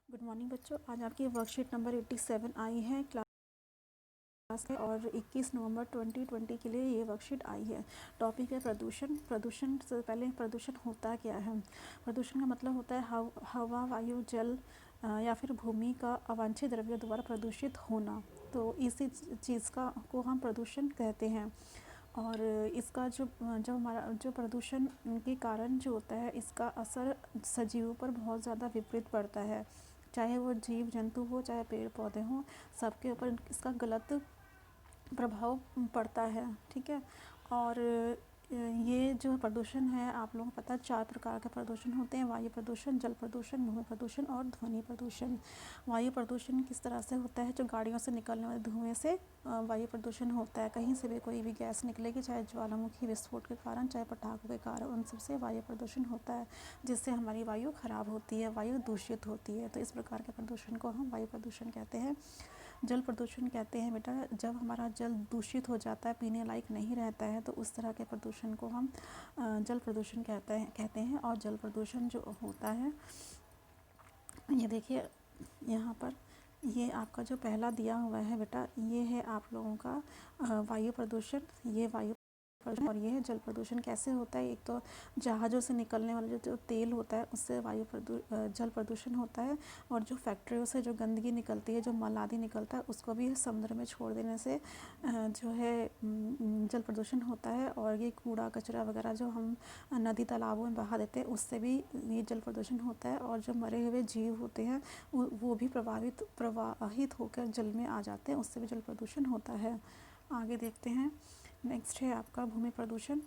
Good morning बच्चों। आज आपकी वर्कशीट नंबर 87 आई है क्लास है और 21 नवंबर 2020 के लिए ये वर्कशीट आई है। टॉपिक है प्रदूषण। प्रदूषण से पहले प्रदूषण होता क्या है। प्रदूषण का मतलब होता है हवा, वायु, जल या फिर भूमि का अवांछित द्रव्यों द्वारा प्रदूषित होना। तो इसी चीज़ को हम प्रदूषण कहते हैं। और इसका जो हमारा जो प्रदूषण के कारण जो होता है, इसका असर सजीवों पर बहुत ज़्यादा विपरीत पड़ता है। चाहे वो जीव जंतु हो, चाहे पेड़ पौधे हों, सबके ऊपर इसका गलत प्रभाव पड़ता है। ठीक है। और ये जो प्रदूषण है, आप लोगों को पता है 4 प्रकार के प्रदूषण होते हैं: वायु प्रदूषण, जल प्रदूषण, भूमि प्रदूषण और ध्वनि प्रदूषण। वायु प्रदूषण किस तरह से होता है? जो गाड़ियों से निकलने वाले धुएं से वायु प्रदूषण होता है। कहीं से भी कोई भी गैस निकलेगी, चाहे ज्वालामुखी विस्फोट के कारण, चाहे पटाखों के कारण, उन सबसे वायु प्रदूषण होता है, जिससे हमारी वायु खराब होती है, वायु दूषित होती है। तो इस प्रकार के प्रदूषण को हम वायु प्रदूषण कहते हैं। जल प्रदूषण कहते हैं बेटा, जब हमारा जल दूषित हो जाता है, पीने लायक नहीं रहता है, तो उस तरह के प्रदूषण को हम जल प्रदूषण कहते हैं। और जल प्रदूषण जो होता है, ये देखिए यहाँ पर, ये आपका जो पहला दिया हुआ है बेटा, ये है आप लोगों का वायु प्रदूषण। ये वायु प्रदूषण और ये है जल प्रदूषण। कैसे होता है? एक तो जहाज़ों से निकलने वाला जो तेल होता है, उससे जल प्रदूषण होता है। और जो फैक्ट्रियों से जो गंदगी निकलती है, जो मल आदि निकलता है, उसको भी समुद्र में छोड़ देने से जो है जल प्रदूषण होता है। और ये कूड़ा कचरा वगैरह जो हम नदी तालाबों में बहा देते हैं, उससे भी ये जल प्रदूषण होता है। और जो मरे हुए जीव होते हैं, वो भी प्रवाहित होकर जल में आ जाते हैं, उससे भी जल प्रदूषण होता है। आगे देखते हैं। नेक्स्ट है आपका भूमि प्रदूषण।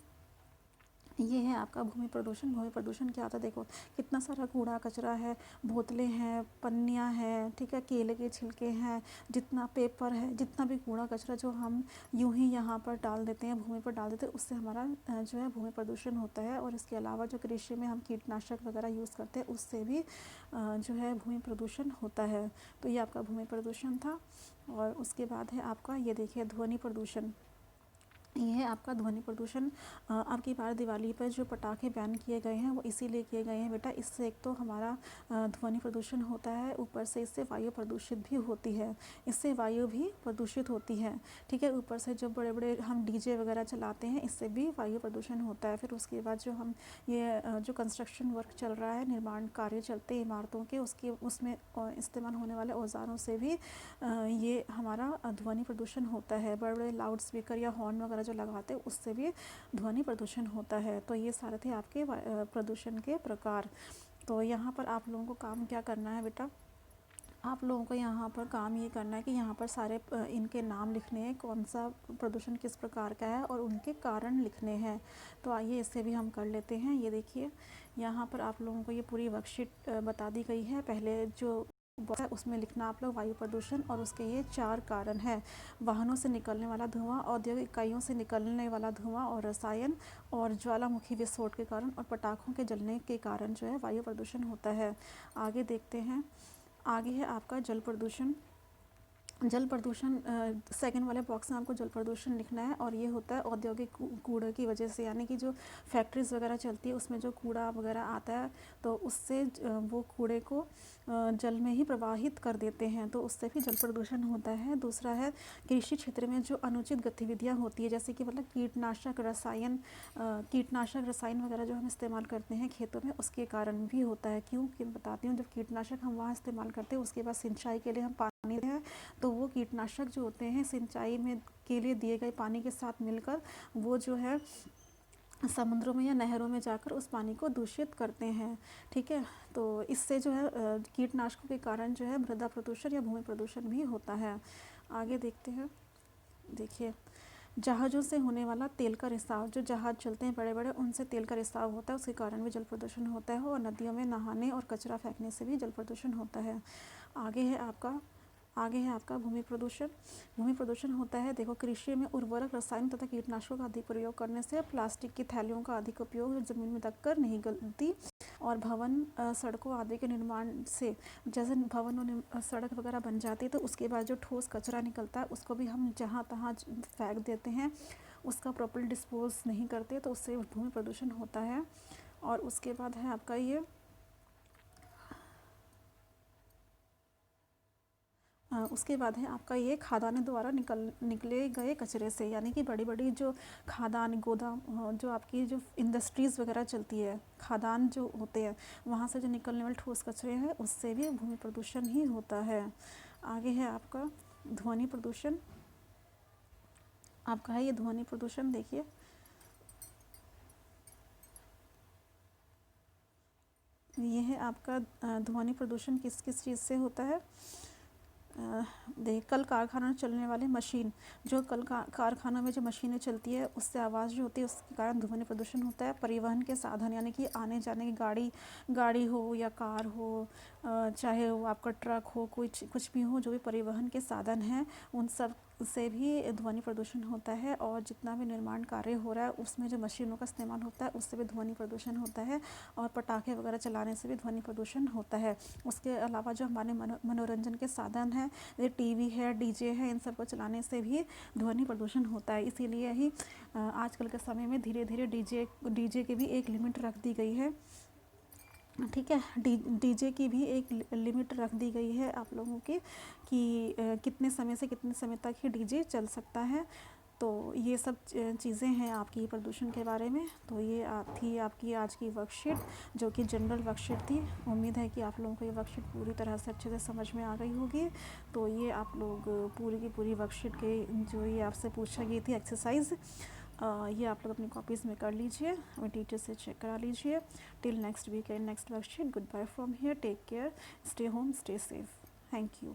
ये है आपका भूमि प्रदूषण। भूमि प्रदूषण क्या होता है? देखो कितना सारा कूड़ा कचरा है, बोतलें हैं, पन्नियाँ हैं, ठीक है, केले के छिलके हैं, जितना पेपर है, जितना भी कूड़ा कचरा जो हम यूं ही यहाँ पर डाल देते हैं, भूमि पर डाल देते हैं, उससे हमारा जो है भूमि प्रदूषण होता है। और इसके अलावा जो कृषि में हम कीटनाशक वगैरह यूज़ करते हैं, उससे भी जो है भूमि प्रदूषण होता है। तो ये आपका भूमि प्रदूषण था। और उसके बाद है आपका, ये देखिए, ध्वनि प्रदूषण। ये है आपका ध्वनि प्रदूषण। अब की बार दिवाली पर जो पटाखे बैन किए गए हैं, वो इसीलिए किए गए हैं बेटा, इससे एक तो हमारा ध्वनि प्रदूषण होता है, ऊपर से इससे वायु प्रदूषित भी होती है, इससे वायु भी प्रदूषित होती है। ठीक है। ऊपर से जो बड़े बड़े हम डीजे वगैरह चलाते हैं, इससे भी वायु प्रदूषण होता है। फिर उसके बाद जो हम जो कंस्ट्रक्शन वर्क चल रहा है, निर्माण कार्य चलते हैं इमारतों के, उसमें इस्तेमाल होने वाले औजारों से भी ये हमारा ध्वनि प्रदूषण होता है। बड़े बड़े लाउड स्पीकर या हॉर्न वगैरह जो लगाते हैं, उससे भी ध्वनि प्रदूषण होता है। तो ये सारे थे आपके प्रदूषण के प्रकार। तो यहाँ पर आप लोगों को काम क्या करना है बेटा? आप लोगों को यहाँ पर काम ये करना है कि यहाँ पर सारे इनके नाम लिखने हैं, कौन सा प्रदूषण किस प्रकार का है, और उनके कारण लिखने हैं। तो आइए इससे भी हम कर लेते हैं। ये देखिए, यहाँ पर आप लोगों को ये पूरी वर्कशीट बता दी गई है। पहले जो बॉक्स है उसमें लिखना आप लोग वायु प्रदूषण, और उसके ये 4 कारण हैं: वाहनों से निकलने वाला धुआं, औद्योगिक इकाइयों से निकलने वाला धुआं और रसायन, और ज्वालामुखी विस्फोट के कारण, और पटाखों के जलने के कारण जो है वायु प्रदूषण होता है। आगे देखते हैं। आगे है आपका जल प्रदूषण। जल प्रदूषण सेकंड वाले बॉक्स में आपको जल प्रदूषण लिखना है। और ये होता है औद्योगिक कूड़े की वजह से, यानी कि जो फैक्ट्रीज वगैरह चलती है, उसमें जो कूड़ा वगैरह आता है, तो उससे वो कूड़े को जल में ही प्रवाहित कर देते हैं, तो उससे भी जल प्रदूषण होता है। दूसरा है कृषि क्षेत्र में जो अनुचित गतिविधियाँ होती है, जैसे कि मतलब कीटनाशक रसायन वगैरह जो हम इस्तेमाल करते हैं खेतों में, उसके कारण भी होता है। क्यों कि बताती हूँ। जब कीटनाशक हम वहाँ इस्तेमाल करते हैं, उसके बाद सिंचाई के लिए हम पानी देते हैं, तो वो कीटनाशक जो होते हैं सिंचाई में के लिए दिए गए पानी के साथ मिलकर वो जो है समुद्रों में या नहरों में जाकर उस पानी को दूषित करते हैं। ठीक है। तो इससे जो है कीटनाशकों के कारण जो है मृदा प्रदूषण या भूमि प्रदूषण भी होता है। आगे देखते हैं। देखिए, जहाज़ों से होने वाला तेल का रिसाव, जो जहाज़ चलते हैं बड़े बड़े, उनसे तेल का रिसाव होता है, उसके कारण भी जल प्रदूषण होता है। और नदियों में नहाने और कचरा फेंकने से भी जल प्रदूषण होता है। आगे है आपका भूमि प्रदूषण। भूमि प्रदूषण होता है, देखो, कृषि में उर्वरक, रसायन तथा कीटनाशकों का अधिक प्रयोग करने से, प्लास्टिक की थैलियों का अधिक उपयोग जमीन में दबकर नहीं गलती, और भवन, सड़कों आदि के निर्माण से, जैसे भवन और सड़क वगैरह बन जाती है, तो उसके बाद जो ठोस कचरा निकलता है, उसको भी हम जहाँ तहाँ फेंक देते हैं, उसका प्रॉपर डिस्पोज नहीं करते, तो उससे भूमि प्रदूषण होता है। और उसके बाद है आपका ये उसके बाद है आपका ये खादान द्वारा निकले गए कचरे से, यानी कि बड़ी बड़ी जो खादान गोदाम जो आपकी जो इंडस्ट्रीज़ वगैरह चलती है, खादान जो होते हैं वहाँ से जो निकलने वाले ठोस कचरे हैं उससे भी भूमि प्रदूषण ही होता है। आगे है आपका ध्वनि प्रदूषण। आपका है ये ध्वनि प्रदूषण, देखिए ये है आपका ध्वनि प्रदूषण किस किस चीज़ से होता है। कल कारखाना में चलने वाली मशीन, जो कल कारखाना में जो मशीनें चलती है उससे आवाज़ जो होती है उसके कारण ध्वनि प्रदूषण होता है। परिवहन के साधन यानी कि आने जाने की गाड़ी हो या कार हो, चाहे वो आपका ट्रक हो, कुछ भी हो, जो भी परिवहन के साधन हैं उन सब से भी ध्वनि प्रदूषण होता है। और जितना भी निर्माण कार्य हो रहा है उसमें जो मशीनों का इस्तेमाल होता है उससे भी ध्वनि प्रदूषण होता है। और पटाखे वगैरह चलाने से भी ध्वनि प्रदूषण होता है। उसके अलावा जो हमारे मनोरंजन के साधन हैं, ये टीवी है, डीजे है, इन सब को चलाने से भी ध्वनि प्रदूषण होता है। इसीलिए ही आजकल के समय में धीरे धीरे डीजे की भी एक लिमिट रख दी गई है। ठीक है, डीजे की भी एक लिमिट रख दी गई है आप लोगों की कि कितने समय से कितने समय तक ही डीजे चल सकता है। तो ये सब चीज़ें हैं आपकी प्रदूषण के बारे में। तो ये थी आपकी आज की वर्कशीट, जो कि जनरल वर्कशीट थी। उम्मीद है कि आप लोगों को ये वर्कशीट पूरी तरह से अच्छे से समझ में आ गई होगी। तो ये आप लोग पूरी की पूरी वर्कशीट के जो ये आपसे पूछा गई थी एक्सरसाइज, ये आप लोग अपनी कॉपीज़ में कर लीजिए, अपने टीचर से चेक करा लीजिए। Till next week and next worksheet, good bye from here, take care, stay home, stay safe, thank you.